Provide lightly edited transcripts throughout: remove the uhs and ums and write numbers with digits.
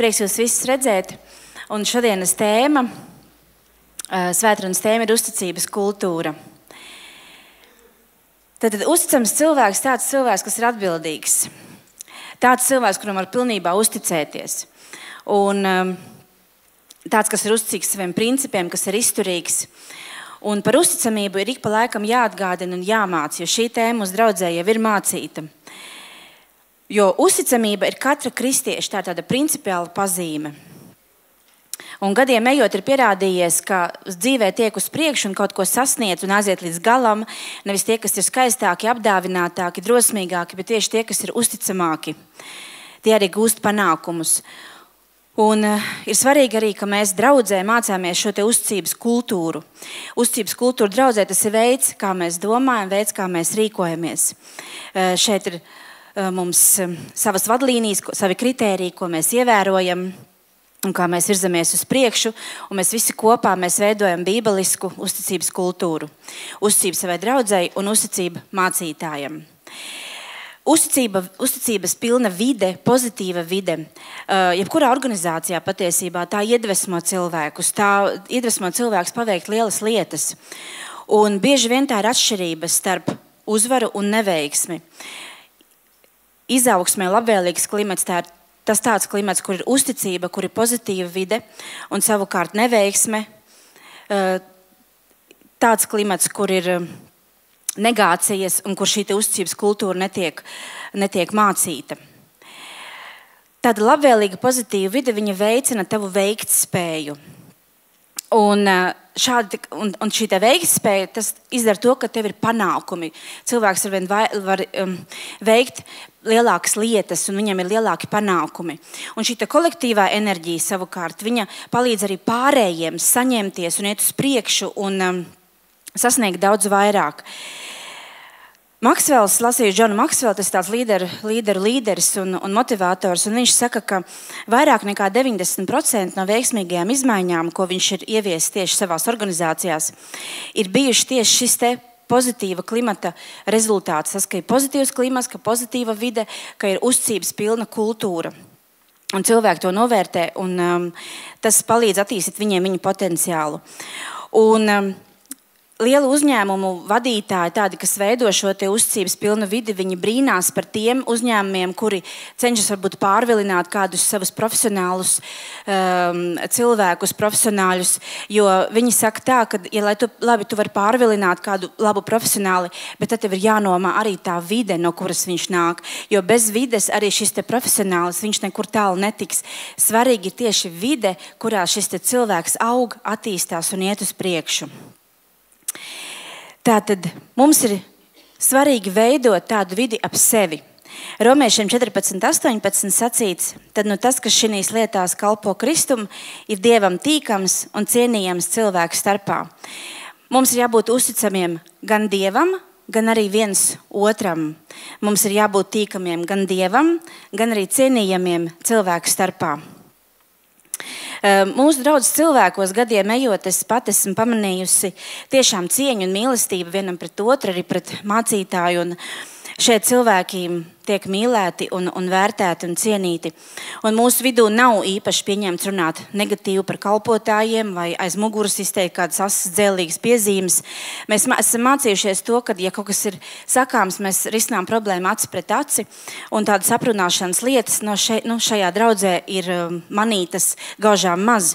Prieks jūs visus redzēt. Un šodienas tēma, svētdienas tēma ir uzticības kultūra. Tad uzticams cilvēks, tāds cilvēks, kas ir atbildīgs. Tāds cilvēks, kuram var pilnībā uzticēties. Un tāds, kas ir uzticīgs saviem principiem, kas ir izturīgs. Un par uzticamību ir ik pa laikam jāatgādina un jāmāc, jo šī tēma uz draudzē jau ir mācīta. Jo uzticamība ir katra kristieša, tā ir tāda principiāla pazīme. Un gadiem ejot ir pierādījies, ka dzīvē tiek uz priekšu un kaut ko sasniedz un aiziet līdz galam, nevis tie, kas ir skaistāki, apdāvinātāki, drosmīgāki, bet tieši tie, kas ir uzticamāki. Tie arī gūst panākumus. Un ir svarīgi arī, ka mēs draudzē mācāmies šo te uzticības kultūru. Uzticības kultūra draudzē tas ir veids, kā mēs domājam, veids, kā mēs rīkojamies. Šeit ir mums savas vadlīnijas, savi kritēriji, ko mēs ievērojam un kā mēs virzamies uz priekšu, un mēs visi kopā veidojam bībelisku uzticības kultūru. Uzticība savai draudzei un uzticība mācītājam. Uzticības pilna vide, pozitīva vide, jebkurā organizācijā patiesībā tā iedvesmo cilvēkus, paveikt lielas lietas. Un bieži vien tā ir atšķirības starp uzvaru un neveiksmi. Izaugsmē labvēlīgs klimats, tā ir tas tāds klimats, kur ir uzticība, kur ir pozitīva vide, un savukārt neveiksme, tāds klimats, kur ir negācijas un kur šī uzticības kultūra netiek mācīta. Tāda labvēlīga pozitīva vide, viņa veicina tavu veiktspēju. Un šī veiktspēja, tas izdara to, ka tev ir panākumi. Cilvēks var veikt lielākas lietas, un viņam ir lielāki panākumi. Un šī kolektīvā enerģija savukārt, viņa palīdz arī pārējiem saņemties un iet uz priekšu un sasniegt daudz vairāk. Maksvels, lasīju Džonu Maksvelu, tas ir tāds līderis un motivators, un viņš saka, ka vairāk nekā 90% no veiksmīgajām izmaiņām, ko viņš ir ieviesis tieši savās organizācijās, ir bijuši tieši šis te pozitīva klimata rezultāts. Tas, ka ir pozitīvs klimats, ka pozitīva vide, ka ir uzticības pilna kultūra. Un cilvēki to novērtē, un tas palīdz attīstīt viņu potenciālu. Un lielu uzņēmumu vadītāji, tādi, kas veido šo te uzticības pilnu vidi, viņi brīnās par tiem uzņēmumiem, kuri cenšas varbūt pārvilināt kādus savus profesionālus cilvēkus, profesionāļus, jo viņi saka tā, ka, tu vari pārvilināt kādu labu profesionāli, bet tad tev ir jānomā arī tā vide, no kuras viņš nāk, jo bez vides arī šis te profesionālis, viņš nekur tālu netiks. Svarīgi ir tieši vide, kurā šis te cilvēks aug, attīstās un iet uz priekšu. Tātad mums ir svarīgi veidot tādu vidi ap sevi. Romiešiem 14:18 sacīts, tad tas, kas šīs lietās kalpo Kristum, ir Dievam tīkams un cienījams cilvēku starpā. Mums ir jābūt uzticamiem gan Dievam, gan arī viens otram. Mums ir jābūt tīkamiem gan Dievam, gan arī cienījamiem cilvēku starpā. Mūsu draudzes cilvēkos gadiem ejot, es pat esmu pamanījusi tiešām cieņu un mīlestību vienam pret otru, arī pret mācītāju. Un šie cilvēki tiek mīlēti un vērtēti un cienīti. Un mūsu vidū nav īpaši pieņemts runāt negatīvi par kalpotājiem vai aiz muguras izteikt kādas asas dzēlīgas piezīmes. Mēs esam mācījušies to, ka, ja kaut kas ir sakāms, mēs risinām problēmu aci pret aci. Un tādas aprunāšanas lietas šajā draudzē ir manītas gaužām maz.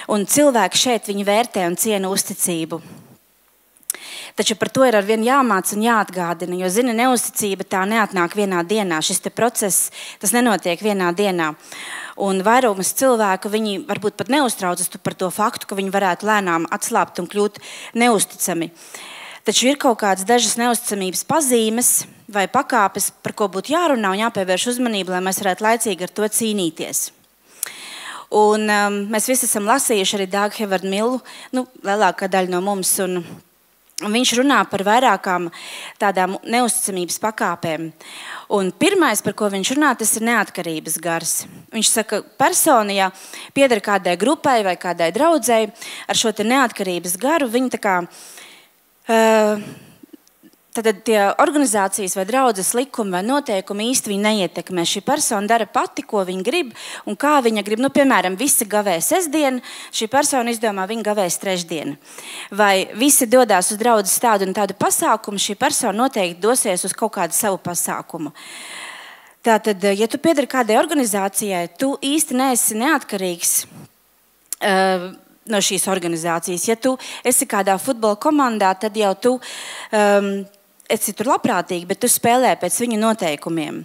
Un cilvēki šeit viņi vērtē un ciena uzticību. Taču par to ir arvien jāmāc un jāatgādina, jo, neusticība tā neatnāk vienā dienā. Šis te process, tas nenotiek vienā dienā. Un vairums cilvēku, viņi varbūt pat neuztraucas par to faktu, ka viņi varētu lēnām atslābt un kļūt neusticami. Taču ir kaut kādas dažas neusticamības pazīmes vai pakāpes, par ko būtu jārunā un jāpievērš uzmanība, lai mēs varētu laicīgi ar to cīnīties. Un mēs visi esam lasījuši arī Dāgu Hevardu Millu, lielākā daļa no mums, un viņš runā par vairākām tādām neusticamības pakāpēm. Un pirmais, par ko viņš runā, tas ir neatkarības gars. Viņš saka, persona, ja pieder kādai grupai vai kādai draudzei ar šo te neatkarības garu, viņi tā kā Tad tie organizācijas vai draudzes likumi vai noteikumi īsti viņu neietekmē. Šī persona dara pati, ko viņa grib un kā viņa grib. Piemēram, visi gavē sestdienu, šī persona izdomā, viņa gavēs trešdienu. Vai visi dodās uz draudzes tādu un tādu pasākumu, šī persona noteikti dosies uz kaut kādu savu pasākumu. Tātad, ja tu piedari kādai organizācijai, tu īsti neesi neatkarīgs no šīs organizācijas. Ja tu esi kādā futbola komandā, tad jau tu esi tur labprātīgi, bet tu spēlē pēc viņu noteikumiem.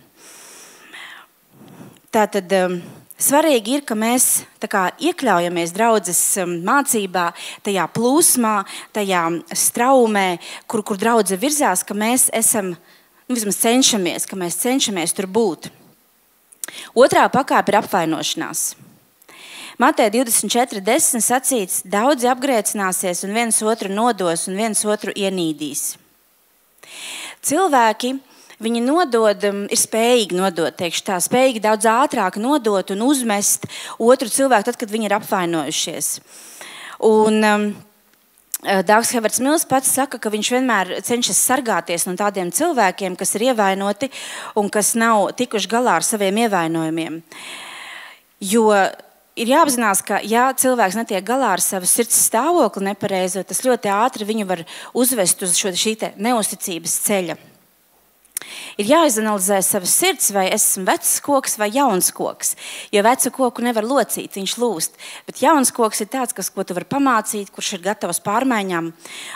Tātad svarīgi ir, ka mēs iekļaujamies draudzes mācībā, tajā plūsmā, tajā straumē, kur draudze virzās, ka mēs esam, vismaz cenšamies, ka mēs cenšamies tur būt. Otrā pakāpe ir apvainošanās. Mateja 24:10 sacīts, daudzi apgrēcināsies un viens otru nodos un viens otru ienīdīs. Cilvēki, viņi nodod, ir spējīgi nodot, teikšu tā, spējīgi daudz ātrāk nodot un uzmest otru cilvēku, tad, kad viņi ir apvainojušies. Un Dārgs Heverts Mils pats saka, ka viņš vienmēr cenšas sargāties no tādiem cilvēkiem, kas ir ievainoti un kas nav tikuši galā ar saviem ievainojumiem. Jo ir jāapzinās, ka ja cilvēks netiek galā ar savu sirds stāvokli nepareizo, tas ļoti ātri viņu var uzvest uz šī neusticības ceļa. Ir jāizanalizē savas sirds, vai esmu vecs koks vai jauns koks. Jo vecu koku nevar locīt, viņš lūst. Bet jauns koks ir tāds, ko tu vari pamācīt, kurš ir gatavs pārmaiņām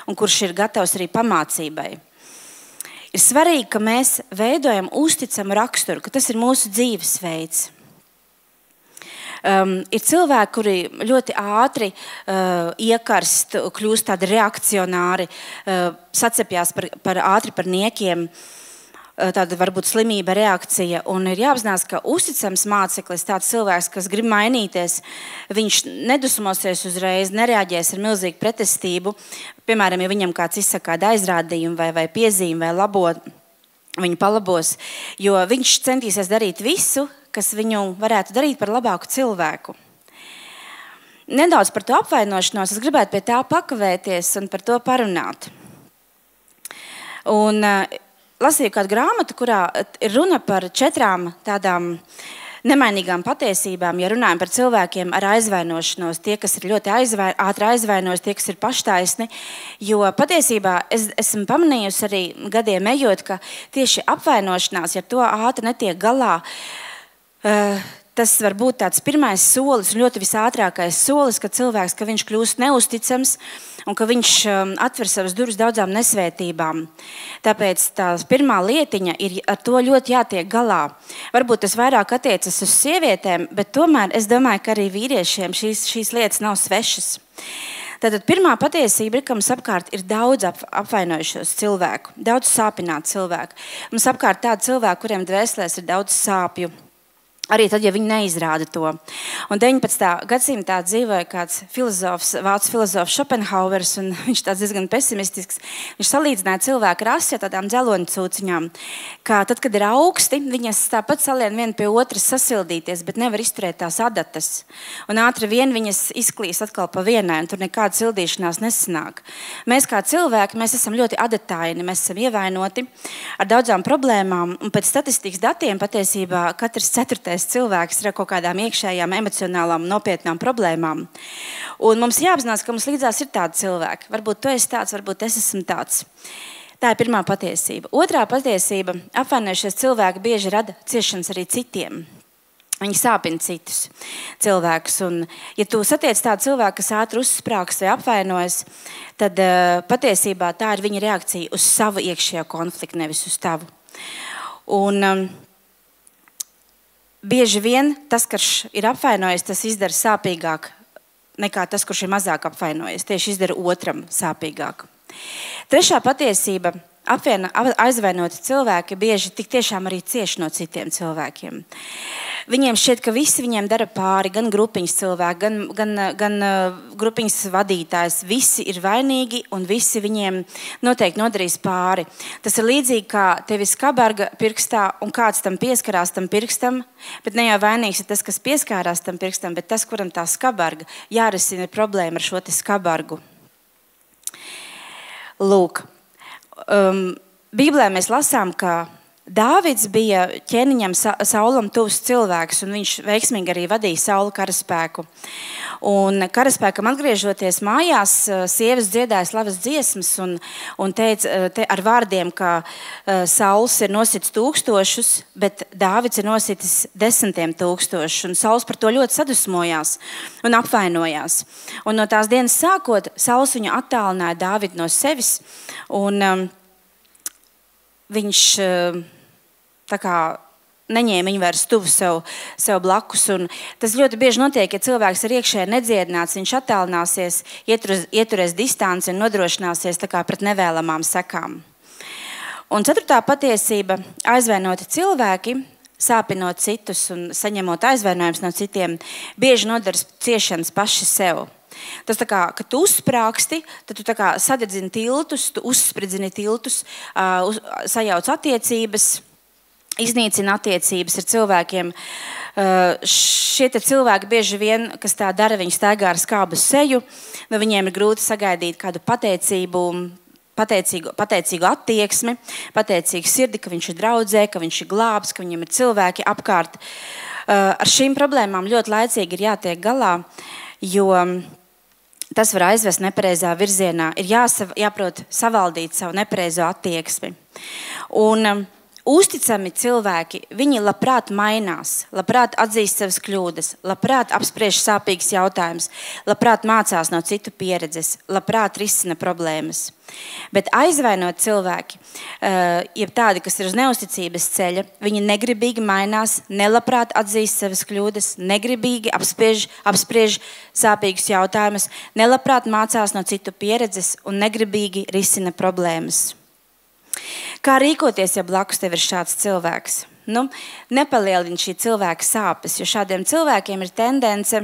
un kurš ir gatavs arī pamācībai. Ir svarīgi, ka mēs veidojam uzticamu raksturu, ka tas ir mūsu dzīvesveids. Ir cilvēki, kuri ļoti ātri iekarst, kļūst tādi reakcionāri, sacepjās ātri par niekiem, tāda varbūt slimība reakcija. Un ir jāapzinās, ka uzticams māceklis, tāds cilvēks, kas grib mainīties, viņš nedusmosies uzreiz, nereaģēs ar milzīgu pretestību. Piemēram, ja viņam kāds izsaka kādu aizrādījumu vai piezīmi vai labo, viņu palabos, jo viņš centīsies darīt visu, kas viņu varētu darīt par labāku cilvēku. Nedaudz par to apvainošanos, es gribētu pie tā pakavēties un par to parunāt. Un lasīju kādu grāmatu, kurā ir runa par 4 tādām nemainīgām patiesībām, ja runājam par cilvēkiem ar aizvainošanos, tie, kas ir ļoti ātri aizvainojas, tie, kas ir paštaisni, jo patiesībā esmu pamanījusi arī gadiem ejot, ka tieši apvainošanās, ja to ātri netiek galā, tas var būt tāds pirmais solis un ļoti visātrākais solis, ka cilvēks, ka viņš kļūst neusticams un ka viņš atver savas durvis daudzām nesvētībām. Tāpēc tā pirmā lietiņa ir ar to ļoti jātiek galā. Varbūt tas vairāk attiecas uz sievietēm, bet tomēr es domāju, ka arī vīriešiem šīs lietas nav svešas. Tātad pirmā patiesība ir, ka mums apkārt ir daudz apvainojušos cilvēku, daudz sāpinātu cilvēku. Mums apkārt tādi cilvēki, kuriem dvēselēs ir daudz sāpju. Arī tad, ja viņi neizrāda to. Un 19. gadsimtā dzīvoja kāds filozofs, vācu filozofs Schopenhauers, un viņš tāds diezgan pesimistisks. Viņš salīdzināja cilvēku rasi ar tādām dzeloņu cūciņām, kā tad, kad ir augsti, viņas tāpat salien viena pie otras sasildīties, bet nevar izturēt tās adatas. Un ātri vien viņas izklīst atkal pa vienai, un tur nekāda sildīšanās nesanāk. Mēs kā cilvēki, mēs esam ļoti adataini, mēs esam ievainoti ar daudzām problēmām, un pēc statistikas datiem patiesībā katrs 4. cilvēks ir ar kaut kādām iekšējām, emocionālām, nopietnām problēmām. Un mums jāapzinās, ka mums līdzās ir tādi cilvēki. Varbūt tu esi tāds, varbūt es esmu tāds. Tā ir pirmā patiesība. Otrā patiesība – apvainojušies cilvēki bieži rada ciešanas arī citiem. Viņi sāpina citus cilvēkus. Un, ja tu satiec tādu cilvēku, kas ātri uzsprāgs vai apvainojas, tad patiesībā tā ir viņa reakcija uz savu iekšējo konfliktu, nevis uz tavu. Un bieži vien tas, kas ir apvainojies, tas izdara sāpīgāk nekā tas, kurš ir mazāk apvainojies. Tieši izdara otram sāpīgāk. Trešā patiesība – aizvainoti cilvēki bieži tik tiešām arī cieši no citiem cilvēkiem. Viņiem šķiet, ka visi viņiem dara pāri, gan grupiņas cilvēki, gan grupiņas vadītājs. Visi ir vainīgi un visi viņiem noteikti nodarīs pāri. Tas ir līdzīgi kā tevi skabarga pirkstā un kāds tam pieskarās tam pirkstam, bet ne jau vainīgs ir tas, kas pieskārās tam pirkstam, bet tas, kuram tā skabarga jārisina ir problēma ar šo te skabargu. Lūk. Bībelē mēs lasām, ka Dāvids bija ķēniņam Saulam tuvs cilvēks, un viņš veiksmīgi arī vadīja Saula karaspēku. Un karaspēkam atgriežoties mājās, sievas dziedāja slavas dziesmas un teica ar vārdiem, ka Sauls ir nosits 1000, bet Dāvids ir nositis 10 000. Un Sauls par to ļoti sadusmojās un apvainojās. Un no tās dienas sākot, Sauls viņu attālināja Dāvidu no sevis, un viņš tā kā neņēma viņu vairs tuvu sev blakus. Un tas ļoti bieži notiek, ja cilvēks ir iekšēji nedziedināts, viņš attālināsies, ieturēs distanci un nodrošināsies tā kā pret nevēlamām sekām. Un 4. patiesība – aizvainoti cilvēki, sāpinot citus un saņemot aizvainojumus no citiem, bieži nodara ciešanas paši sev. Tas tā kā, kad tu uzsprāksti, tad tu tā kā sadedzini tiltus, tu uzspridzini tiltus, sajauc attiecības, iznīcina attiecības ar cilvēkiem. Šie cilvēki bieži vien, kas tā dara, viņi staigā ar skābu seju, no viņiem ir grūti sagaidīt kādu pateicīgu attieksmi, pateicīgu sirdi, ka viņš ir draudzē, ka viņš ir glābs, ka viņam ir cilvēki apkārt. Ar šīm problēmām ļoti laicīgi ir jātiek galā, jo tas var aizvest nepareizā virzienā. Ir jāprot savaldīt savu nepareizo attieksmi. Un uzticami cilvēki, viņi labprāt mainās, labprāt atzīst savas kļūdas, labprāt apspriež sāpīgas jautājumus, labprāt mācās no citu pieredzes, labprāt risina problēmas. Bet aizvainot cilvēki, jeb tādi, kas ir uz neusticības ceļa, viņi negribīgi mainās, nelabprāt atzīst savas kļūdas, negribīgi apspriež sāpīgus jautājumus, nelabprāt mācās no citu pieredzes un negribīgi risina problēmas. Kā rīkoties, ja blakus tev ir šāds cilvēks? Nepalielini šī cilvēka sāpes, jo šādiem cilvēkiem ir tendence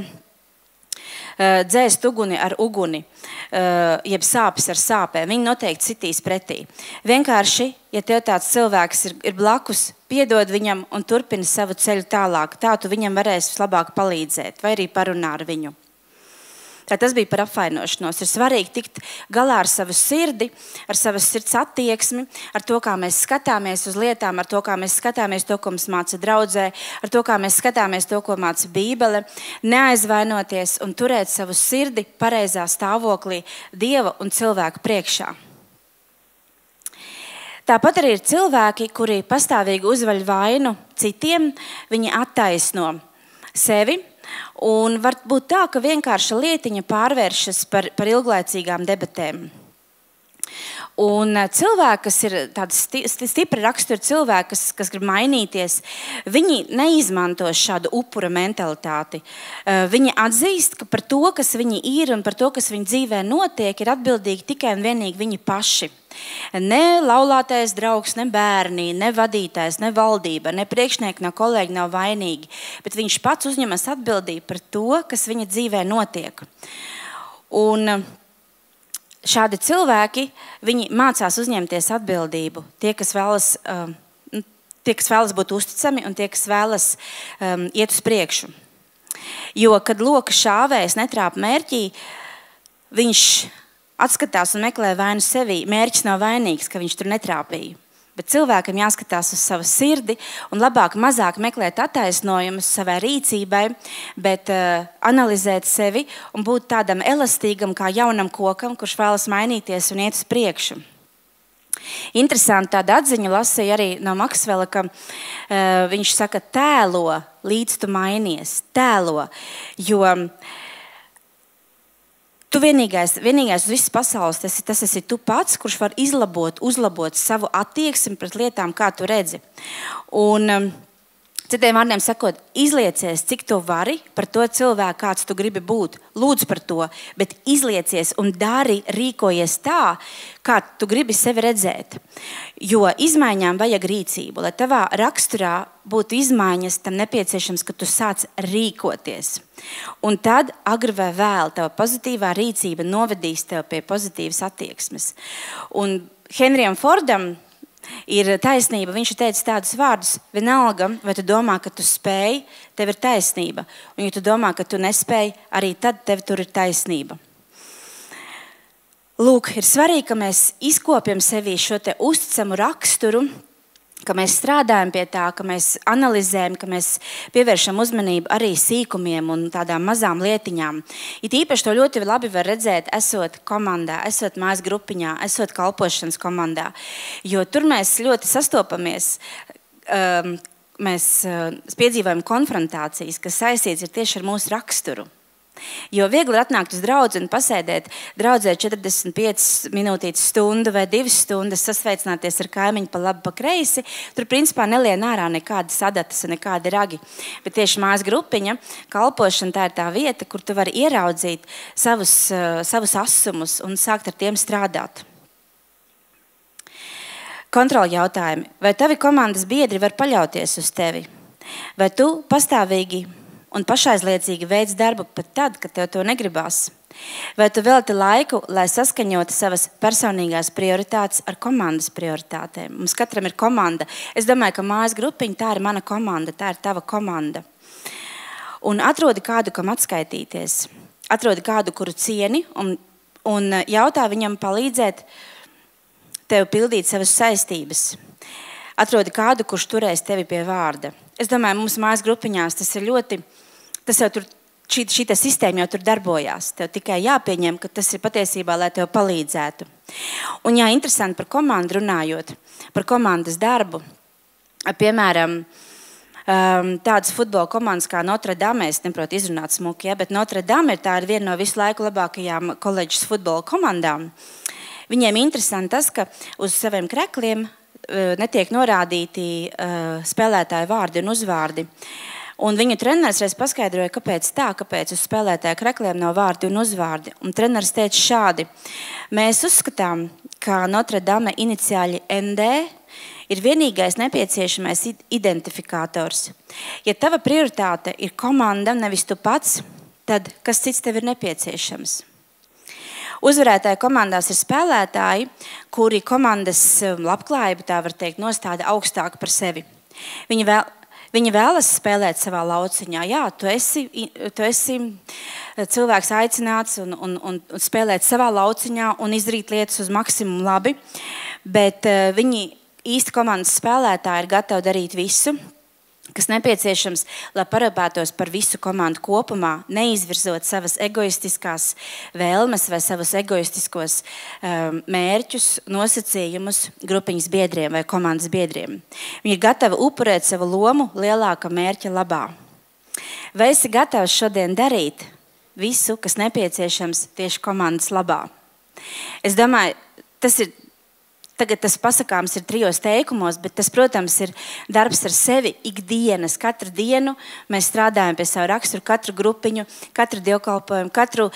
dzēst uguni ar uguni, jeb sāpes ar sāpēm. Viņi noteikti sitīs pretī. Vienkārši, ja tev tāds cilvēks ir blakus, piedod viņam un turpini savu ceļu tālāk. Tā tu viņam varēsi vislabāk palīdzēt vai arī parunā ar viņu. Tas bija par apvainošanos. Ir svarīgi tikt galā ar savu sirdi, ar savas sirds attieksmi, ar to, kā mēs skatāmies uz lietām, ar to, kā mēs skatāmies to, ko mums māca draudzē, ar to, kā mēs skatāmies to, ko māca Bībele, neaizvainoties un turēt savu sirdi pareizā stāvoklī Dieva un cilvēku priekšā. Tāpat arī ir cilvēki, kuri pastāvīgi uzvaļ vainu citiem, viņi attaisno sevi. Un var būt tā, ka vienkārša lietiņa pārvēršas par ilglaicīgām debatēm. Un cilvēki, kas ir tādi stipri rakstura cilvēki, kas grib mainīties, viņi neizmanto šādu upura mentalitāti. Viņi atzīst, ka par to, kas viņi ir un par to, kas viņu dzīvē notiek, ir atbildīgi tikai un vienīgi viņi paši. Ne laulātais draugs, ne bērni, ne vadītājs, ne valdība, ne priekšnieki, ne kolēģi nav vainīgi, bet viņš pats uzņemas atbildību par to, kas viņa dzīvē notiek. Un šādi cilvēki, viņi mācās uzņemties atbildību. Tie, kas vēlas būt uzticami un tie, kas vēlas iet uz priekšu. Jo, kad loka šāvējs netrāp mērķī, viņš atskatās un meklē vainu sevī. Mērķis nav vainīgs, ka viņš tur netrāpīja. Bet cilvēkam jāskatās uz savu sirdi un mazāk meklēt attaisnojumus savai rīcībai, bet analizēt sevi un būt tādam elastīgam kā jaunam kokam, kurš vēlas mainīties un iet uz priekšu. Interesanti tāda atziņa lasīja arī no Maksvela, ka viņš saka tēlo, līdz tu mainies. Tēlo, jo tu vienīgais uz visas pasaules, tas esi tu pats, kurš var uzlabot savu attieksmi pret lietām, kā tu redzi. Un citiem vārdiem sakot, izliecies, cik tu vari par to cilvēku, kāds tu gribi būt. Lūdzu par to, bet izliecies un rīkojies tā, kā tu gribi sevi redzēt. Jo izmaiņām vajag rīcību. Lai tavā raksturā būtu izmaiņas, tam nepieciešams, ka tu sāc rīkoties. Un tad, agri vai vēl, tava pozitīvā rīcība novedīs tev pie pozitīvas attieksmes. Un Henrijam Fordam ir taisnība. Viņš ir teicis tādus vārdus: vienalga, vai tu domā, ka tu spēj, tev ir taisnība. Un ja tu domā, ka tu nespēj, arī tad tev tur ir taisnība. Lūk, ir svarīgi, ka mēs izkopjam sevī šo te uzticamu raksturu, ka mēs strādājam pie tā, ka mēs analizējam, ka mēs pievēršam uzmanību arī sīkumiem un tādām mazām lietiņām. It īpaši to ļoti labi var redzēt, esot komandā, esot mājas grupiņā, esot kalpošanas komandā. Jo tur mēs ļoti sastopamies, mēs piedzīvojam konfrontācijas, kas saistīts ir tieši ar mūsu raksturu. Jo viegli ir atnākt uz draudzi un pasēdēt draudzē 45 minūtītes stundu vai 2 stundas, sasveicināties ar kaimiņu pa labi, pa kreisi. Tur principā nelien ārā nekādas adatas un nekādi ragi. Bet tieši mājas grupiņa, kalpošana, tā ir tā vieta, kur tu vari ieraudzīt savus asumus un sākt ar tiem strādāt. Kontroli jautājumi. Vai tavi komandas biedri var paļauties uz tevi? Vai tu pastāvīgi un pašaizliedzīgi veids darbu pat tad, kad tev to negribās? Vai tu velti laiku, lai saskaņotu savas personīgās prioritātes ar komandas prioritātēm? Mums katram ir komanda. Es domāju, ka mājas grupiņa, tā ir mana komanda, tā ir tava komanda. Un atrodi kādu, kam atskaitīties. Atrodi kādu, kuru cieni, un jautā viņam palīdzēt tev pildīt savas saistības. Atrodi kādu, kurš turēs tevi pie vārda. Es domāju, mums mājas grupiņās tas ir ļoti, tas jau tur, šī sistēma jau tur darbojās. Tev tikai jāpieņem, ka tas ir patiesībā, lai tev palīdzētu. Un jā, interesanti par komandu runājot, par komandas darbu. Piemēram, tādas futbola komandas kā Notre Dame, es neprotu izrunāt smuki, ja, bet Notre Dame ir viena no visu laiku labākajām koledžas futbola komandām. Viņiem interesanti tas, ka uz saviem krekliem netiek norādīti spēlētāju vārdi un uzvārdi. Un viņu treneris reiz paskaidroja, kāpēc uz spēlētāju krekliem nav vārdi un uzvārdi. Un treneris teica šādi: mēs uzskatām, ka Notre Dame iniciāļi ND ir vienīgais nepieciešamais identifikators. Ja tava prioritāte ir komanda, nevis tu pats, tad kas cits tev ir nepieciešams? Uzvarētāju komandās ir spēlētāji, kuri komandas labklājību, tā var teikt, nostāda augstāk par sevi. Viņi vēlas spēlēt savā lauciņā. Jā, tu esi cilvēks aicināts un spēlēt savā lauciņā un izdarīt lietas uz maksimumu labi, bet viņi īsti komandas spēlētāji ir gatavi darīt visu, kas nepieciešams, lai parūpētos par visu komandu kopumā, neizvirzot savas egoistiskās vēlmes vai savus egoistiskos mērķus, nosacījumus grupiņas biedriem vai komandas biedriem. Viņi ir gatavi upurēt savu lomu lielāka mērķa labā. Vai esi gatavs šodien darīt visu, kas nepieciešams tieši komandas labā? Es domāju, Tagad tas pasakāms ir 3 teikumos, bet tas, protams, ir darbs ar sevi ikdienas. Katru dienu mēs strādājam pie savu raksturu, katru grupiņu, katru dievkalpojumu, katru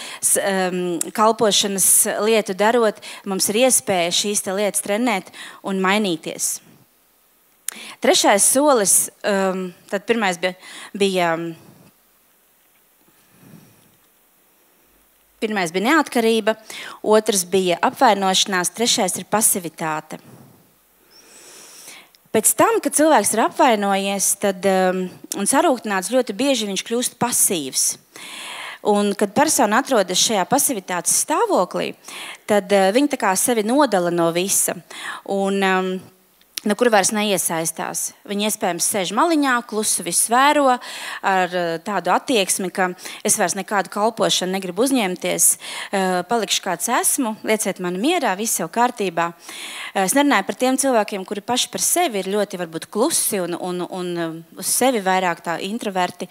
kalpošanas lietu darot. Mums ir iespēja šīs lietas trenēt un mainīties. 3. solis, tad pirmais bija neatkarība, 2. bija apvainošanās, 3. ir pasivitāte. Pēc tam, kad cilvēks ir apvainojies un sarūktināts, ļoti bieži viņš kļūst pasīvs. Un, kad persona atrodas šajā pasivitātes stāvoklī, tad viņa tā kā sevi nodala no visa. No kur vairs neiesaistās. Viņi iespējams sēž maliņā, klusu visu vēro ar tādu attieksmi, ka es vairs nekādu kalpošanu negribu uzņemties, palikšu kāds esmu, lieciet mani mierā, viss jau kārtībā. Es nerunāju par tiem cilvēkiem, kuri paši par sevi ir ļoti varbūt klusi un uz sevi vairāk tā introverti,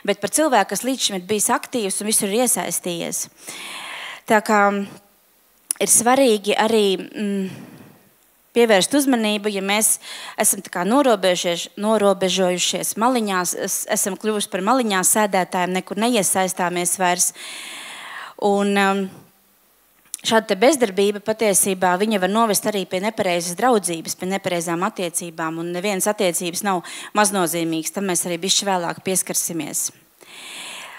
bet par cilvēku, kas līdz šim ir bijis aktīvs un visur ir iesaistījies. Tā kā ir svarīgi arī pievērst uzmanību, ja mēs esam tā kā norobežojušies maliņās, esam kļuvuši par maliņā sēdētājiem, nekur neiesaistāmies vairs. Un šāda bezdarbība patiesībā viņa var novest arī pie nepareizas draudzības, pie nepareizām attiecībām, un nevienas attiecības nav maznozīmīgas, tam mēs arī bišķi vēlāk pieskarsimies.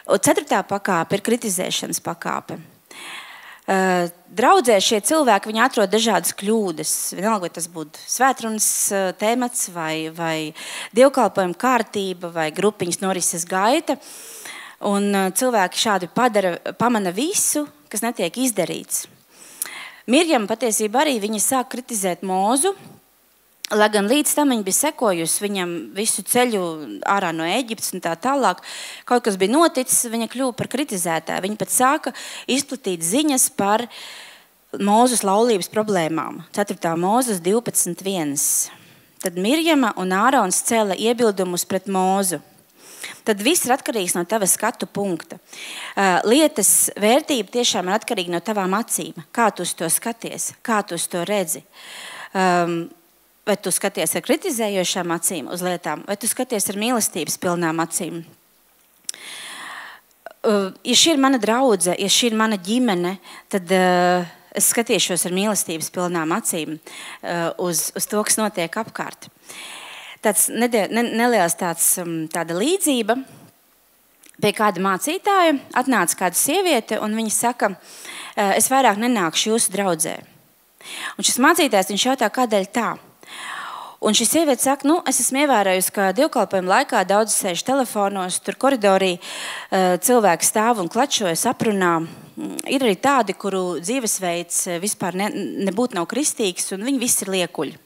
Un 4. pakāpe ir kritizēšanas pakāpe. Draudzē šie cilvēki, viņi atrod dažādas kļūdas. Vienalga, vai tas būtu svētrunas temats, vai dievkalpojuma kārtība, vai grupiņas norises gaita. Un cilvēki šādi pamana visu, kas netiek izdarīts. Mirjama patiesībā arī viņa sāk kritizēt Mūzu, lai gan līdz tam viņa bija sekojusi viņam visu ceļu ārā no Ēģiptes un tā tālāk. Kaut kas bija noticis, viņa kļuva par kritizētāju. Viņa pat sāka izplatīt ziņas par Mūzes laulības problēmām. 4. Mūzes 12.1. Tad Mirjama un Ārons cēla iebildumus pret Mūzu. Tad viss ir atkarīgs no tava skatu punkta. Lietas vērtība tiešām ir atkarīga no tavām acīm. Kā tu uz to skaties, kā tu uz to redzi. Vai tu skaties ar kritizējošām acīm uz lietām, vai tu skaties ar mīlestības pilnām acīm. Ja šī ir mana draudze, ja šī ir mana ģimene, tad es skatīšos ar mīlestības pilnām acīm uz to, kas notiek apkārt. Tāds neliels tāda līdzība. Pie kāda mācītāja atnāca kāda sieviete, un viņa saka, es vairāk nenākšu jūsu draudzē. Un šis mācītājs, viņš jautā, kādēļ tā? Un šī sieviete saka, es esmu ievērojusi, ka dievkalpojuma laikā daudz sēž telefonos, tur koridorī cilvēki stāv un klačojas, aprunā. Ir arī tādi, kuru dzīvesveids vispār nebūtu nav kristīgs, un viņi visi ir liekuļi.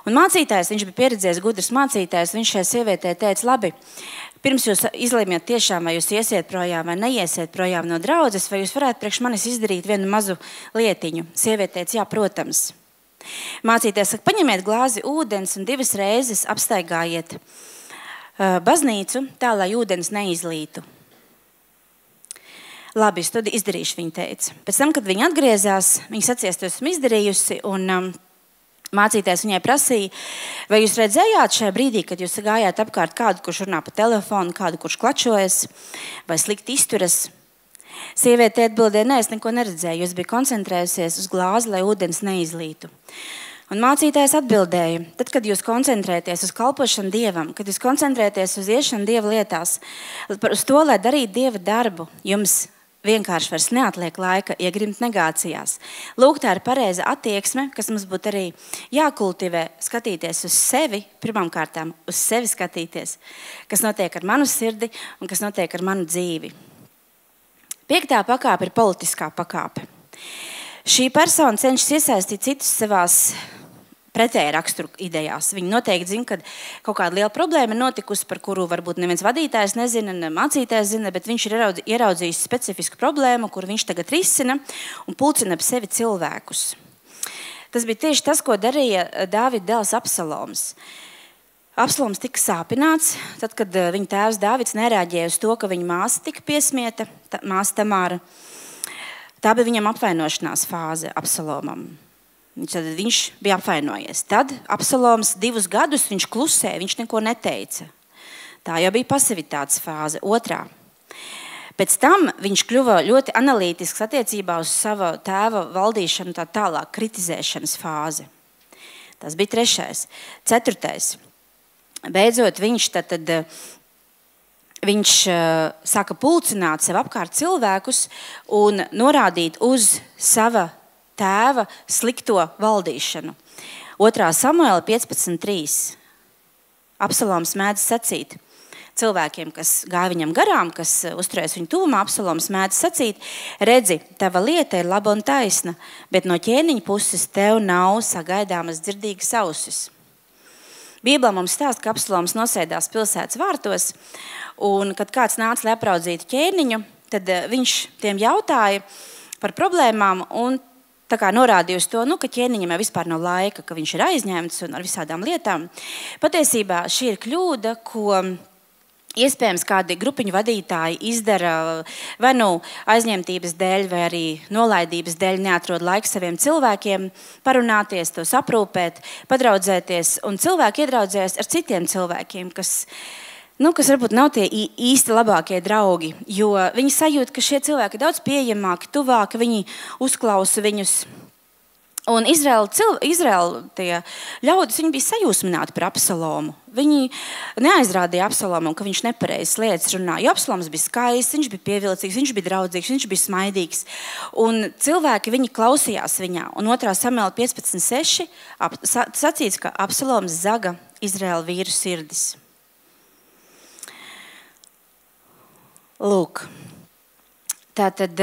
Un mācītājs, viņš bija pieredzējis gudrs mācītājs, viņš šai sievietē teica, labi, pirms jūs izlēmiet tiešām, vai jūs iesiet projām vai neiesiet projām no draudzes, vai jūs varētu priekš manis izdarīt vienu mazu lietiņu. Sieviete teica, jā, protams. Mācītājs saka, paņemiet glāzi ūdens un 2 reizes apstaigājiet baznīcu, tā, lai ūdens neizlītu. Labi, es to izdarīšu, viņa teica. Pēc tam, kad viņa atgriezās, viņa sacīs, to esmu izdarījusi, un mācītājs viņai prasīja, vai jūs redzējāt šajā brīdī, kad jūs gājāt apkārt kādu, kurš runā pa telefonu, kādu, kurš klačojas vai slikti izturas? Sieviete atbildēja, nē, es neko neredzēju, jūs bija koncentrējusies uz glāzi, lai ūdens neizlītu. Un mācītājs atbildēja, tad, kad jūs koncentrēties uz kalpošanu Dievam, kad jūs koncentrēties uz iešanu Dieva lietās, uz to, lai darītu Dieva darbu, jums vienkārši vairs neatliek laika iegrimt negācijās. Lūk, tā ir pareiza attieksme, kas mums būtu arī jākultivē, skatīties uz sevi, pirmām kārtām uz sevi skatīties, kas notiek ar manu sirdi un kas notiek ar manu dzīvi. 5. pakāpe ir politiskā pakāpe. Šī persona cenšas iesaistīt citus savās pretēja raksturu idejās. Viņi noteikti zina, ka kaut kāda liela problēma ir notikusi, par kuru varbūt neviens vadītājs nezina, ne mācītājs zina, bet viņš ir ieraudzījis specifisku problēmu, kur viņš tagad risina un pulcina ap sevi cilvēkus. Tas bija tieši tas, ko darīja Dāvida dēls Absaloms. Absaloms tika sāpināts, tad, kad viņa tēvs Dāvids nereaģēja uz to, ka viņa māsa tika piesmieta, māsa Tamāra. Tā bija viņam apvainošanās fāze Absalomam. Viņš bija apvainojies. Tad Absaloms 2 gadus viņš klusēja, viņš neko neteica. Tā jau bija pasivitātes fāze, 2. Pēc tam viņš kļuva ļoti analītisks attiecībā uz sava tēva valdīšanu, tā tālāk kritizēšanas fāze. Tas bija 3. 4. Beidzot viņš sāka pulcināt sev apkārt cilvēkus un norādīt uz sava tēva slikto valdīšanu. 2. Samuela 15.3. Absaloms mēdz sacīt cilvēkiem, kas gāja viņam garām, kas uzturēs viņu tuvumā, Absaloms mēdz sacīt, redzi, tava lieta ir laba un taisna, bet no ķēniņa puses tev nav sagaidāmas dzirdīgas ausis. Bībelē mums stāsta, ka Absaloms nosēdās pilsētas vārtos, un kad kāds nāca, lai apraudzītu ķēniņu, tad viņš tiem jautāja par problēmām un tā kā norādīja uz to, ka ķēniņam jau vispār nav laika, ka viņš ir aizņemts un ar visādām lietām. Patiesībā šī ir kļūda, ko iespējams kādi grupiņu vadītāji izdara vai aizņemtības dēļ, vai arī nolaidības dēļ neatrod laiku saviem cilvēkiem parunāties, tos aprūpēt, padraudzēties, un cilvēki iedraudzējas ar citiem cilvēkiem, kas varbūt nav tie īsti labākie draugi, jo viņi sajūt, ka šie cilvēki ir daudz pieejamāki, tuvāki, viņi uzklausa viņus. Un Izraēla tie ļaudis, viņi bija sajūsmināti par Absalomu. Viņi neaizrādīja Absalomam, ka viņš nepareizas lietas runā, jo Absaloms bija skaists, viņš bija pievilcīgs, viņš bija draudzīgs, viņš bija smaidīgs. Un cilvēki, viņi klausījās viņā. Un 2. Samuela 15.6. sacīts, ka Absaloms zaga Izraēla vīru sirdis. Lūk, tātad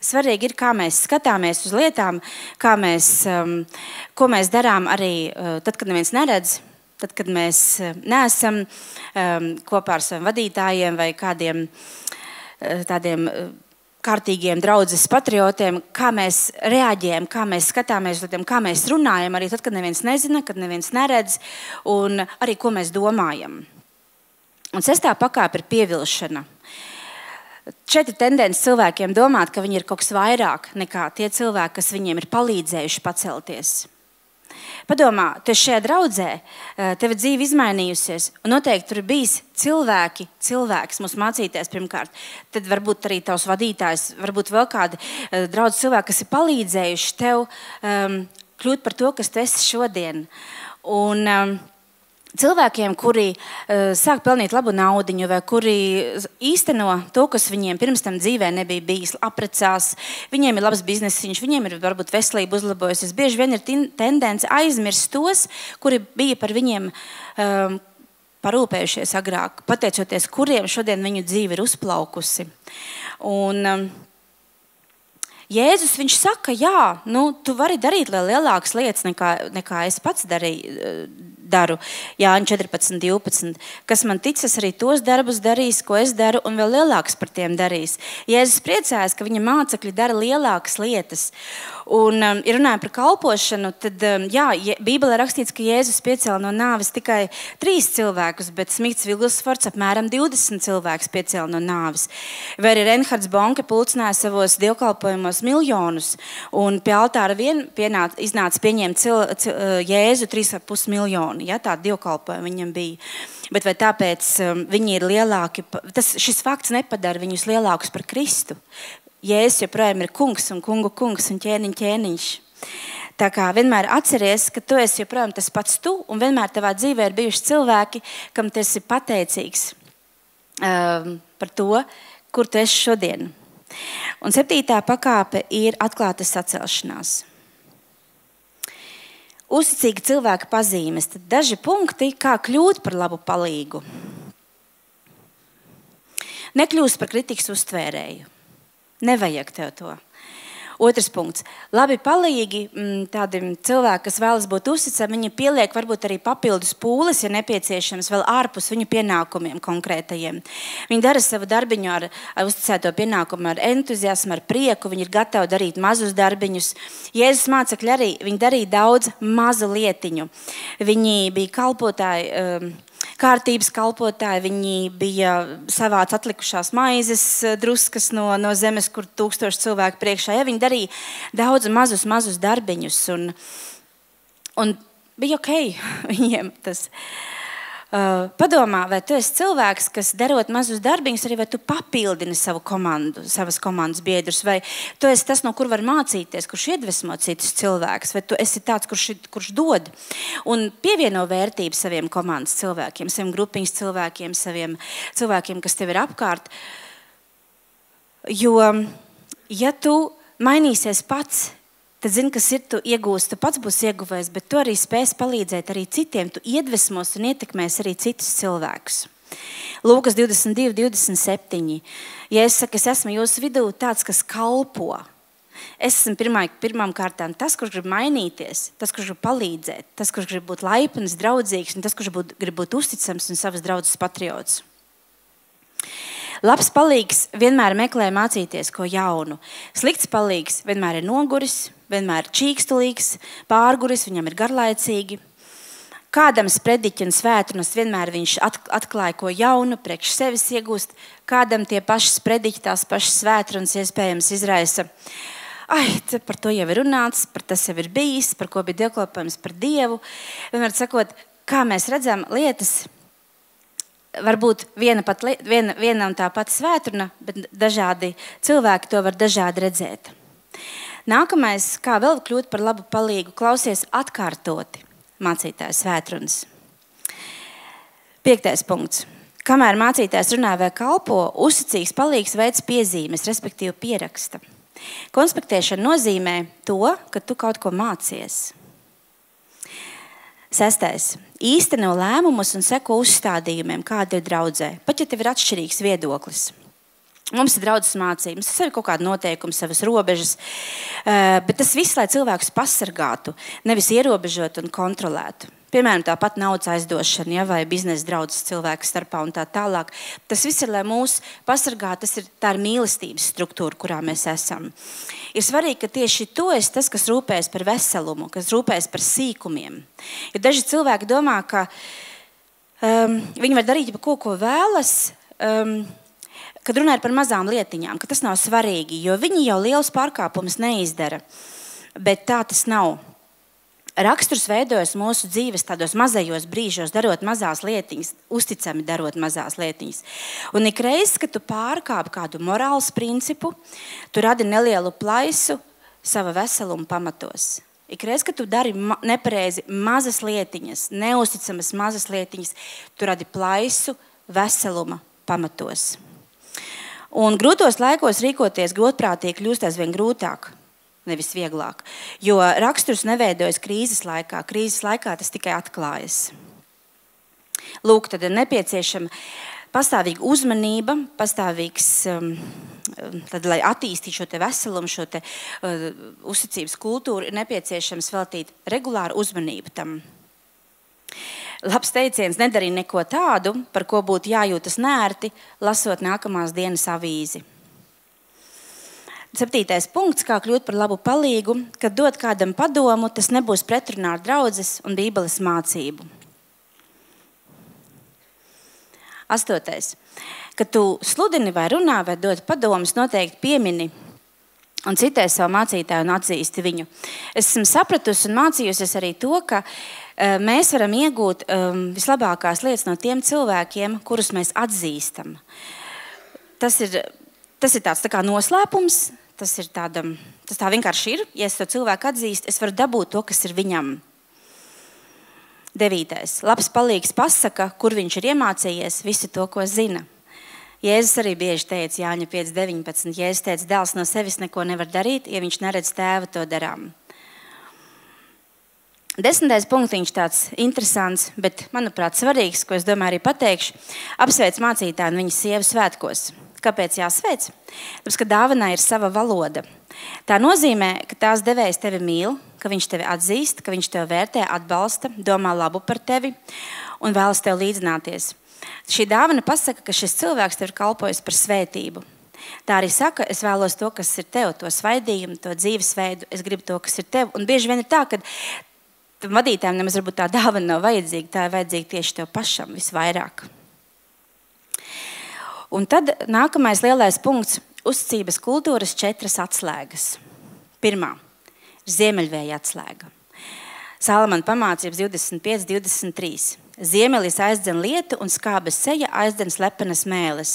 Svarīgi ir, kā mēs skatāmies uz lietām, ko mēs darām arī tad, kad neviens neredz, tad, kad mēs neesam kopā ar saviem vadītājiem vai kādiem tādiem kārtīgiem draudzes patriotiem, kā mēs reaģējam, kā mēs skatāmies uz tiem, kā mēs runājam, arī tad, kad neviens nezina, kad neviens neredz, un arī ko mēs domājam. Un 6. pakāpe ir pievilšana. Šeit ir tendence cilvēkiem domāt, ka viņi ir kaut kas vairāk nekā tie cilvēki, kas viņiem ir palīdzējuši pacelties. Padomā, tu šajā draudzē, tev dzīve izmainījusies, un noteikti tur ir bijis cilvēks mums mācīties pirmkārt. Tad varbūt arī tavs vadītājs, varbūt vēl kādi draudz cilvēki, kas ir palīdzējuši tev kļūt par to, kas tu esi šodien. Un cilvēkiem, kuri sāk pelnīt labu naudiņu, vai kuri īsteno to, kas viņiem pirms tam dzīvē nebija bijis, apprecās, viņiem ir labs biznesiņš, viņiem ir varbūt veselība uzlabojusies. Bieži vien ir tendence aizmirst tos, kuri bija par viņiem parūpējušies agrāk, pateicoties, kuriem šodien viņu dzīve ir uzplaukusi. Un Jēzus, viņš saka, jā, tu vari darīt lielākas lietas, nekā es pats daru. Jāņa 14:12. Kas man ticas, arī tos darbus darīs, ko es daru, un vēl lielāks par tiem darīs. Jēzus priecājas, ka viņa mācekļi dara lielākas lietas. Un, ja runājam par kalpošanu, tad Bībelē rakstīts, ka Jēzus piecēla no nāves tikai 3 cilvēkus, bet Smits Vilsfords apmēram 20 cilvēkus piecēla no nāves. Vai arī Reinhards Bonke pulcināja savos dievkalpojumos miljonus, un pie altāra iznāca pieņemt Jēzu 3,5 miljonu. Ja, tāda dievkalpojuma viņam bija. Bet vai tāpēc viņi ir lielāki? Šis fakts nepadara viņus lielākus par Kristu. Jēzus joprojām ir kungs un kungu kungs un ķēniņš. Tā kā vienmēr atceries, ka tu esi joprojām tas pats tu, un vienmēr tavā dzīvē ir bijuši cilvēki, kam tu esi pateicīgs par to, kur tu esi šodien. Un 7. pakāpe ir atklāta sacelšanās. Uzticīgi cilvēka pazīmes, tad daži punkti, kā kļūt par labu palīgu. Nekļūst par kritikas uztvērēju. Nevajag tev to. Otrs punkts. Labi palīgi, tādi cilvēki, kas vēlas būt uzticami, viņi pieliek varbūt arī papildus pūles, ja nepieciešams, vēl ārpus viņu pienākumiem konkrētajiem. Viņi dara savu darbiņu ar uzticēto pienākumu ar entuziasmu, ar prieku, viņi ir gatavi darīt mazus darbiņus. Jēzus mācekļi arī, viņi darīja daudz mazu lietiņu. Viņi bija kalpotāji, kārtības kalpotāji, viņi bija savāc atlikušās maizes druskas no zemes, kur 1000 cilvēku priekšā. Ja, viņi darīja daudz mazus darbiņus, un bija ok viņiem tas. Padomā, vai tu esi cilvēks, kas darot mazus darbiņus, arī vai tu papildini savu komandu, savas komandas biedrus, vai tu esi tas, no kur var mācīties, kurš iedvesmo citus cilvēkus, vai tu esi tāds, kurš dod un pievieno vērtību saviem komandas cilvēkiem, saviem grupiņas cilvēkiem, saviem cilvēkiem, kas tev ir apkārt. Jo, ja tu mainīsies pats, tad zini, kas ir, tu iegūsi, tu pats būsi ieguvējis, bet tu arī spēsi palīdzēt arī citiem, tu iedvesmos un ietekmēs arī citus cilvēkus. Lūkas 22:27. Ja es saku, es esmu jūsu vidū tāds, kas kalpo. Es esmu pirmām kārtām tas, kurš grib mainīties, tas, kurš grib palīdzēt, tas, kurš grib būt laipns, draudzīgs, un tas, kurš grib būt uzticams un savas draudzes patriots. Labs palīgs vienmēr meklē mācīties ko jaunu. Slikts palīgs vienmēr ir noguris, vienmēr ir čīkstulīgs, pārguris, viņam ir garlaicīgi. Kādam sprediķi un svētrunas vienmēr viņš atklāja ko jaunu, priekš sevis iegūst. Kādam tie paši sprediķi, tās pašas svētrunas iespējams izraisa. Par to jau ir runāts, par tas jau ir bijis, par ko bija dievkalpojums par Dievu. Vienmēr sakot, kā mēs redzam lietas, varbūt viena un tā pati svētruna, bet dažādi cilvēki to var dažādi redzēt. Nākamais, kā vēl kļūt par labu palīgu, klausies atkārtoti mācītāja svētrunas. 5. punkts. Kamēr mācītājs runā vai kalpo, uzticīgs palīgs veids piezīmes, respektīvi pieraksta. Konspektēšana nozīmē to, ka tu kaut ko mācies. 6. Īsteno lēmumus un seko uzstādījumiem, kāda ir draudzē, pat ja tev ir atšķirīgs viedoklis. Mums ir draudzes mācības, tas ir kaut kāda noteikuma, savas robežas, bet tas viss, lai cilvēkus pasargātu, nevis ierobežot un kontrolētu. Piemēram, tāpat naudas aizdošana, ja, vai biznesa draudzes cilvēku starpā un tā tālāk. Tas viss ir, lai mūs pasargātu, tā ir mīlestības struktūra, kurā mēs esam. Ir svarīgi, ka tieši tu esi tas, kas rūpējas par veselumu, kas rūpējas par sīkumiem. Jo daži cilvēki domā, ka viņi var darīt ko vēlas, kad runājot par mazām lietiņām, ka tas nav svarīgi, jo viņi jau liels pārkāpumus neizdara. Bet tā tas nav. Raksturs veidojas mūsu dzīves tādos mazajos brīžos, darot mazās lietiņas, uzticami darot mazās lietiņas. Un ikreiz, kad tu pārkāp kādu morāls principu, tu radi nelielu plaisu sava veseluma pamatos. Ikreiz, kad tu dari nepareizi mazas lietiņas, neusticamas mazas lietiņas, tu radi plaisu veseluma pamatos. Un grūtos laikos rīkoties godprātīgi kļūst aizvien grūtāk, nevis vieglāk. Jo raksturs neveidojas krīzes laikā. Krīzes laikā tas tikai atklājas. Lūk, tad ir nepieciešama pastāvīga uzmanība, pastāvīgs, tad, lai attīstītu šo te veselumu, šo te uzticības kultūru, ir nepieciešams veltīt regulāru uzmanību tam. Labs teiciens nedarīja neko tādu, par ko būtu jājūtas nērti, lasot nākamās dienas avīzi. 7. punkts, kā kļūt par labu palīgu, kad dot kādam padomu, tas nebūs pretrunā ar draudzes un Bībeles mācību. 8. Kad tu sludini vai runā vai dod padomus, noteikti piemini un citē savu mācītāju un atzīsti viņu. Es esmu sapratusi un mācījusies arī to, ka mēs varam iegūt vislabākās lietas no tiem cilvēkiem, kurus mēs atzīstam. Tas ir tāds tā kā noslēpums, tas tā vienkārši ir. Ja es to cilvēku atzīstu, es varu dabūt to, kas ir viņam. 9. Labs palīgs pasaka, kur viņš ir iemācījies visu to, ko zina. Jēzus arī bieži teica, Jāņa 5.19, Jēzus teica, dēls no sevis neko nevar darīt, ja viņš neredz tēva to darām. 10. punktiņš tāds interesants, bet, manuprāt, svarīgs, ko es domāju arī pateikšu, apsveic mācītāju un viņas sievu svētkos. Kāpēc jāsveic? Tāpēc, ka dāvanai ir sava valoda. Tā nozīmē, ka tās devējs tevi mīl, ka viņš tevi atzīst, ka viņš tevi vērtē, atbalsta, domā labu par tevi un vēlas tev līdzināties. Šī dāvana pasaka, ka šis cilvēks tev ir kalpojis par svētību. Tā arī saka, es vēlos to, kas ir tev, to svaidījumu, to dzīvesveidu, es gribu to, kas ir tev. Un bieži vien ir tā, ka vadītājiem nemaz varbūt tā dāvana nav vajadzīga, tā ir vajadzīga tieši tev pašam visvairāk. Un tad nākamais lielais punkts – uzticības kultūras 4 atslēgas. 1. Ziemeļvēja atslēga. Salamana pamācības 25.23. Ziemelis aizdzen lietu un skābes seja aizdzen slepenas mēles.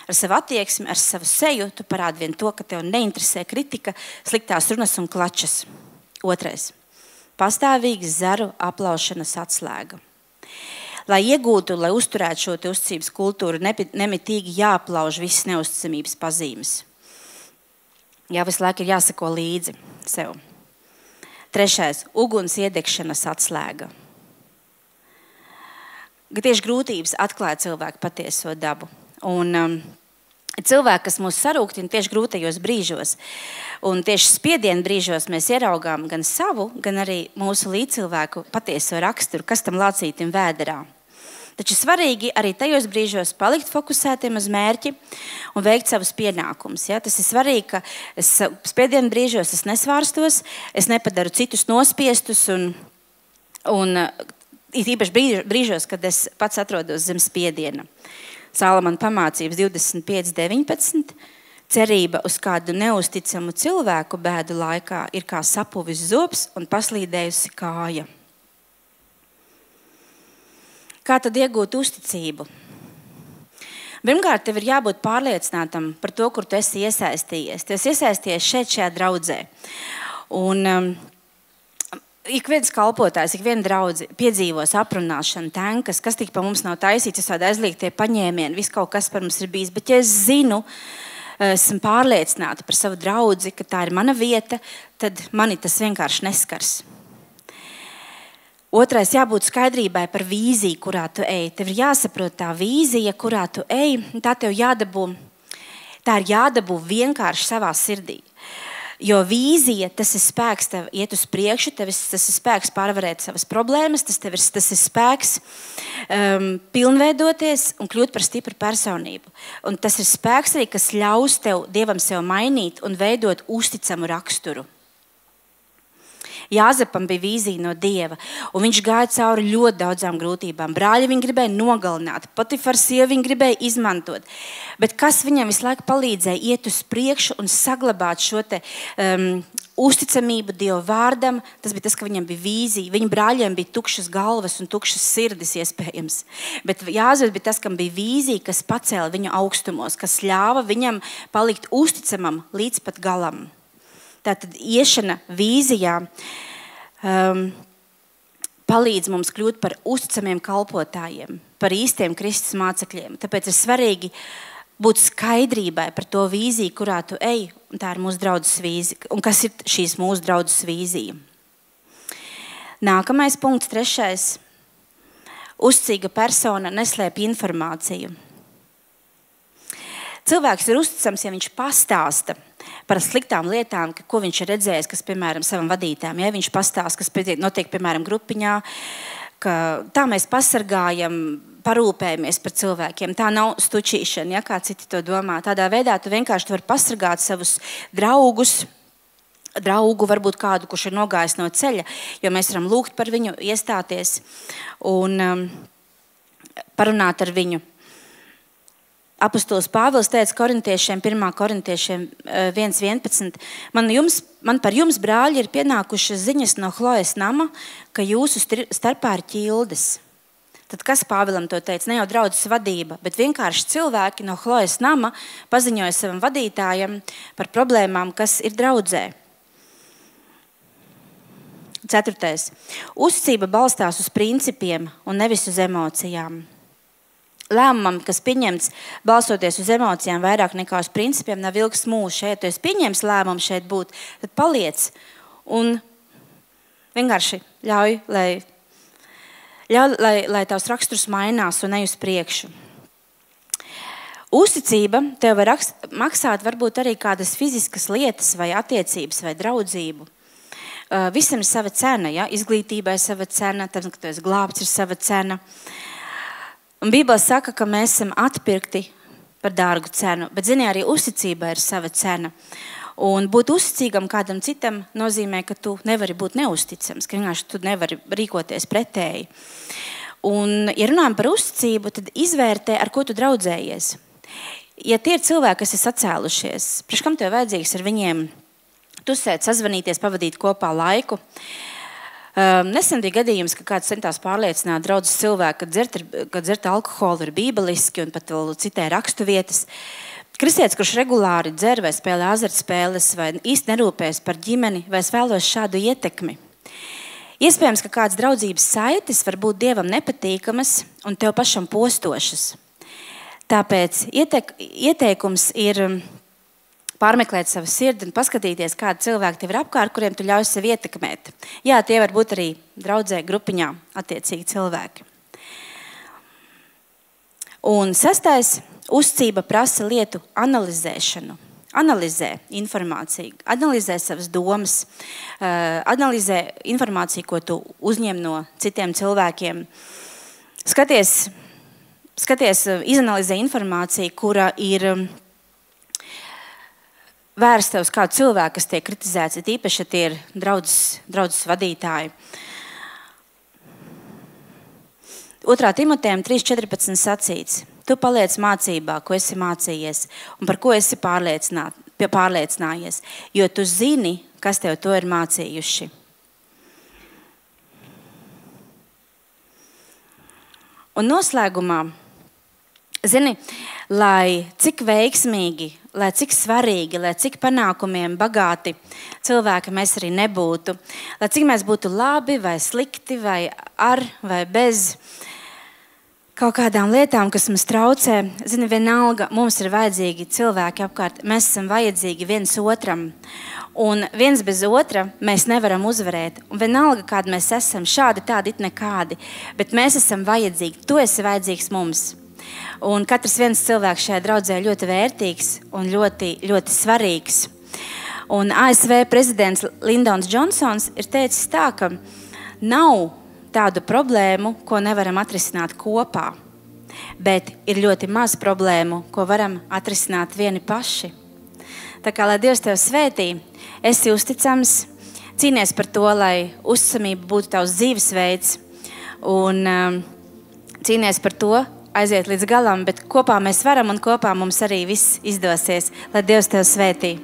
Ar savu attieksmi, ar savu seju tu parādi vien to, ka tev neinteresē kritika, sliktās runas un klačas. 2. Pastāvīgas zaru aplaušanas atslēga. Lai iegūtu, lai uzturētu šo te uzticības kultūru, nemitīgi jāaplauž visas neusticamības pazīmes. Jā, visu laiku ir jāsako līdzi sev. 3. Uguns iedegšanas atslēga. Tieši grūtības atklāja cilvēku patieso dabu. Un cilvēki, kas mūs sarūktina tieši grūtajos brīžos. Un tieši spiedienu brīžos mēs ieraugām gan savu, gan arī mūsu līdzcilvēku patieso raksturu, kas tam lācītim vēderā. Taču svarīgi arī tajos brīžos palikt fokusētiem uz mērķi un veikt savus pienākumus. Ja? Tas ir svarīgi, ka spiedienu brīžos es nesvārstos, es nepadaru citus nospiestus un īpaši brīžos, kad es pats atrodos zem spiediena. Salamana pamācības 25.19. Cerība uz kādu neusticamu cilvēku bēdu laikā ir kā sapuvis zobs un paslīdējusi kāja. Kā tad iegūt uzticību? Pirmkārt, tev ir jābūt pārliecinātam par to, kur tu esi iesaistījies. Tu esi iesaistījies šajā draudzē. Un ik viens kalpotājs, ik viena draudze piedzīvos aprunāšanu, tenkas, kas tik pa mums nav taisīts, visādi aizliegtie paņēmieni, viss kaut kas par mums ir bijis. Bet ja es zinu, esmu pārliecināta par savu draudzi, ka tā ir mana vieta, tad mani tas vienkārši neskars. 2. jābūt skaidrībai par vīziju, kurā tu ej. Tev ir jāsaprot tā vīzija, kurā tu ej, tā tev jādabū. Tā ir jādabū vienkārši savā sirdī. Jo vīzija, tas ir spēks tev iet uz priekšu, tas ir spēks pārvarēt savas problēmas, tas ir spēks pilnveidoties un kļūt par stipru personību. Un tas ir spēks arī, kas ļaus tev, Dievam sev mainīt un veidot uzticamu raksturu. Jāzepam bija vīzija no Dieva, un viņš gāja cauri ļoti daudzām grūtībām. Brāļi viņu gribēja nogalināt, Potifara sieva viņu gribēja izmantot. Bet kas viņam visu laiku palīdzēja iet uz priekšu un saglabāt šo uzticamību Dieva vārdam, tas bija tas, ka viņam bija vīzija. Viņa brāļiem bija tukšas galvas un tukšas sirdis iespējams. Bet Jāzeps bija tas, kam bija vīzija, kas pacēla viņu augstumos, kas ļāva viņam palikt uzticamam līdz pat galam. Tātad iešana vīzijā palīdz mums kļūt par uzticamiem kalpotājiem, par īstiem Kristus mācekļiem. Tāpēc ir svarīgi būt skaidrībai par to vīziju, kurā tu ej, un tā ir mūsu draudzes vīzija. Un kas ir šīs mūsu draudzes vīzija? Nākamais punkts, 3. Uzticīga persona neslēp informāciju. Cilvēks ir uzticams, ja viņš pastāsta par sliktām lietām, ko viņš ir redzējis, kas, piemēram, savam vadītājam. Ja viņš pastāsta, kas notiek, piemēram, grupiņā, ka tā mēs pasargājam, parūpējamies par cilvēkiem. Tā nav stučīšana, ja, kā citi to domā. Tādā veidā tu vienkārši vari pasargāt savus draugus, draugu, varbūt kādu, kurš ir nogājis no ceļa, jo mēs varam lūgt par viņu, iestāties un parunāt ar viņu. Apostols Pāvils teica korintiešiem, 1. korintiešiem 1.11. Man par jums, brāļi, ir pienākušas ziņas no Chlojas nama, ka jūsu starpā ir ķildes. Tad kas Pāvilam to teica? Ne jau draudzes vadība, bet vienkārši cilvēki no Chlojas nama paziņoja savam vadītājam par problēmām, kas ir draudzē. 4. Uzticība balstās uz principiem un nevis uz emocijām. Lēmumam, kas pieņemts balstoties uz emocijām vairāk nekā uz principiem, nav ilgs mūžs. Ja tu esi pieņēmis lēmumu šeit būt, tad paliec un vienkārši ļauj, lai tavs raksturs mainās un ej uz priekšu. Uzticība tev var maksāt varbūt arī kādas fiziskas lietas vai attiecības vai draudzību. Visam ir sava cena, ja? Izglītībai sava cena, tad, kad tu esi glābts, ir sava cena. Un Bībele saka, ka mēs esam atpirkti par dārgu cenu, bet, zini, arī uzticība ir sava cena. Un būt uzticīgam kādam citam nozīmē, ka tu nevari būt neusticams, ka vienkārši tu nevari rīkoties pretēji. Un, ja runājam par uzticību, tad izvērtē, ar ko tu draudzējies. Ja tie ir cilvēki, kas ir sacēlušies, priekš kam tev vajadzīgs ar viņiem tusēt, sazvanīties, pavadīt kopā laiku? Nesen bija gadījums, ka kāds centās pārliecināt draudzes cilvēku, ka dzert alkoholu ir bībeliski un pat vēl citē rakstu vietas. Kristietis, kurš regulāri dzer vai spēlē azartspēles vai īsti nerūpēs par ģimeni, vai es vēlos šādu ietekmi. Iespējams, ka kāds draudzības saites var būt Dievam nepatīkamas un tev pašam postošas. Tāpēc ieteikums ir pārmeklēt savu sirdi un paskatīties, kādi cilvēki tev ir apkārt, kuriem tu ļauj sevi ietekmēt. Jā, tie var būt arī draudzē grupiņā attiecīgi cilvēki. Un 6. Uzticība prasa lietu analizēšanu. Analizē informāciju, analizē savas domas, analizē informāciju, ko tu uzņem no citiem cilvēkiem. Skaties, izanalizē informāciju, kura ir vērsta uz kādu cilvēku, kas tiek kritizēts, ir īpaši, ja tie ir draudzes vadītāji. 2. Timotejam 3.14 sacīts: Tu paliec mācībā, ko esi mācījies un par ko esi pārliecinājies, jo tu zini, kas tev to ir mācījuši. Un noslēgumā, zini, lai cik veiksmīgi, lai cik svarīgi, lai cik panākumiem bagāti cilvēki mēs arī nebūtu, lai cik mēs būtu labi vai slikti vai ar vai bez kaut kādām lietām, kas mums traucē, zini, vienalga mums ir vajadzīgi cilvēki apkārt, mēs esam vajadzīgi viens otram. Un viens bez otra mēs nevaram uzvarēt. Un vienalga, kādi mēs esam, šādi, tādi, it nekādi, bet mēs esam vajadzīgi. Tu esi vajadzīgs mums. Un katrs viens cilvēks šajā draudzē ļoti vērtīgs un ļoti, ļoti svarīgs. Un ASV prezidents Lyndons Džonsons ir teicis tā, ka nav tādu problēmu, ko nevaram atrisināt kopā, bet ir ļoti maz problēmu, ko varam atrisināt vieni paši. Tā kā, lai Dievs tev svētī, esi uzticams, cīnies par to, lai uzticamība būtu tavs dzīvesveids un cīnies par to, aiziet līdz galam, bet kopā mēs varam un kopā mums arī viss izdosies. Lai Dievs tev svētī.